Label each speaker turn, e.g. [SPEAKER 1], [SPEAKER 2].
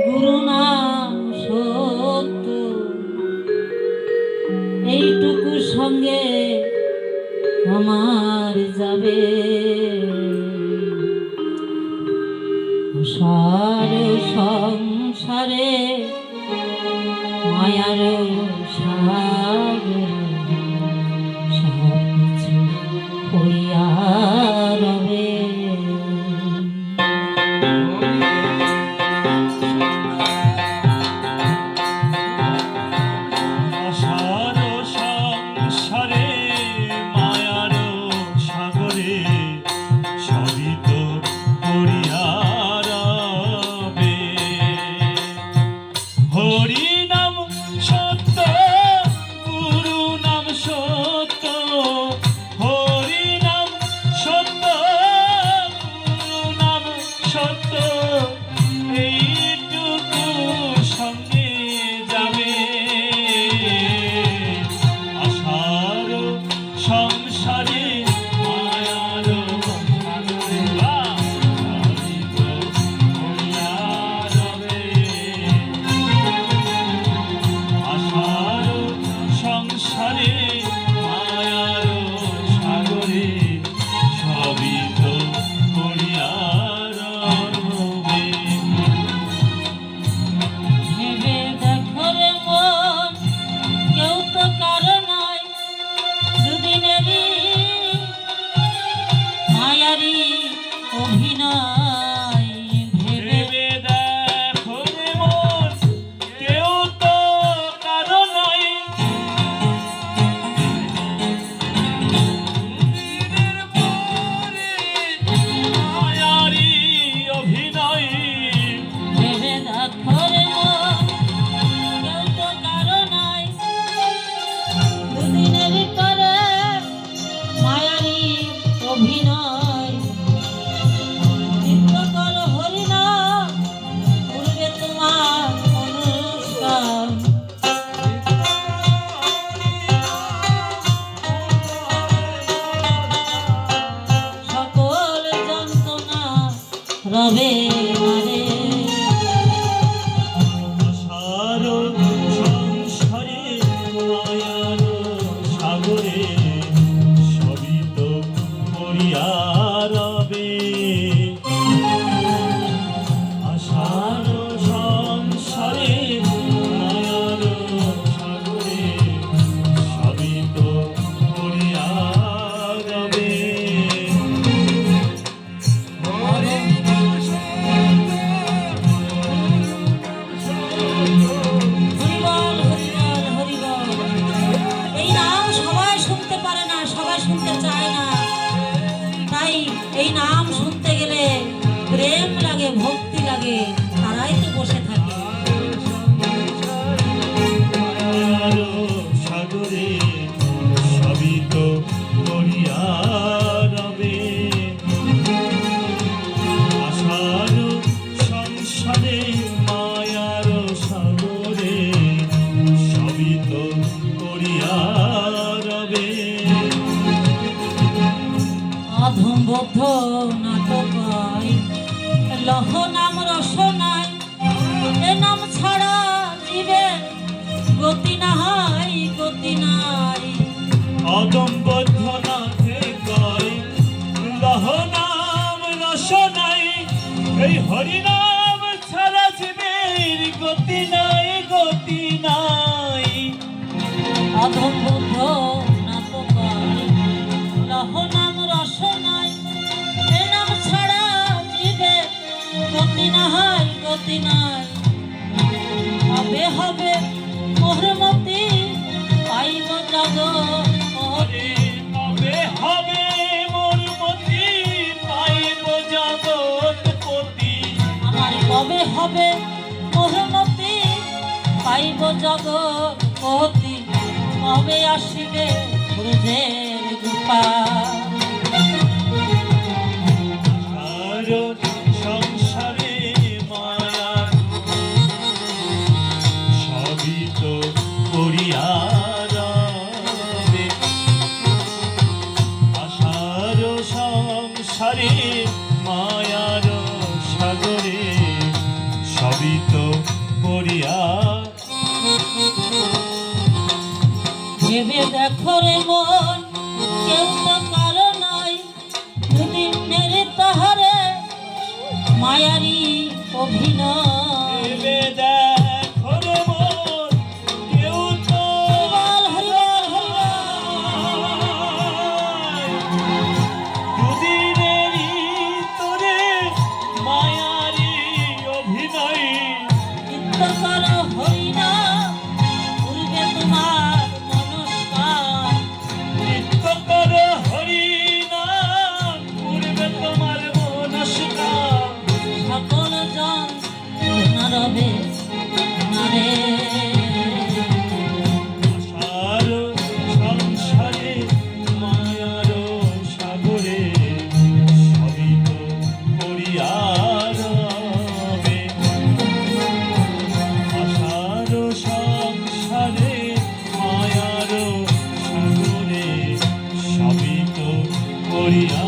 [SPEAKER 1] গুরু নাম সত্য, এইটুকু সঙ্গে আমার যাবে। সার সংসারে মায়ার সাগরে সব কিছু পড়িয়া রবে। রবে মারে সারো সংসারে মায়ার সাগরে সবই তো পড়িয়া রবে। আশার সংসারে মায়ার সাগরে সবই তো পড়িয়া রবে। এই নাম শুনতে গেলে প্রেম লাগে, ভক্তি লাগে, তারাই তো বসে থাকে।
[SPEAKER 2] সাগরে সবই তো পড়িয়া রবে। আশার সংসারে মায়ার সাগরে সবই তো পড়িয়া রবে।
[SPEAKER 1] অধমবদ্ধ নাটক লহ নাম রসনায়, এ নাম ছাড়া জীবের গতি নাই, গতি নাই।
[SPEAKER 2] অদম্বদ্ধ নাথে কয় লহ নাম রসনায়, এই হরিনাম ছাড়া জীবের গতি নাই, গতি নাই।
[SPEAKER 1] অধমবদ্ধ নাটক লহ নাম রসনায়, এ নাম ছাড়া জীবের গতি নাই, গতি নাই। হবে হবে মোহরমতি পাইব জগৎপতি,
[SPEAKER 2] হবে হবে মোরমতি পাইব জগৎপতি।
[SPEAKER 1] আমার কবে হবে মোহরমতি পাইব জগৎপতি, কবে আসিবে ব্রজের কৃপা।
[SPEAKER 2] সংসারে মায়া সবই তো পড়িয়া রবে। আশার সংসারে মায়ার সাগরে সবই তো করিয়া
[SPEAKER 1] ভেবে দেখো রে মন কেউ তো কারো নাই দুদিনের তাহারে মায়ারি অভিনয়
[SPEAKER 2] ভেবে দেখো রে মন, কেউ তো
[SPEAKER 1] হরিবল হরিবল হরিবল
[SPEAKER 2] দুদিনেরই তোরে মায়ারি অভিনয়।
[SPEAKER 1] চিত্ত করো হরিনা পূর্বে তোমার মনস্কার
[SPEAKER 2] নৃত্য কর হরিনাম, পূর্বে তোমার মনস্কার।
[SPEAKER 1] সকল জন নারবে নারে
[SPEAKER 2] আশার সংসারে মায়ার সাগরে সবই তো করিয়া রবে। আশার সংসারে মায়ার সাগরে সবই তো করিয়া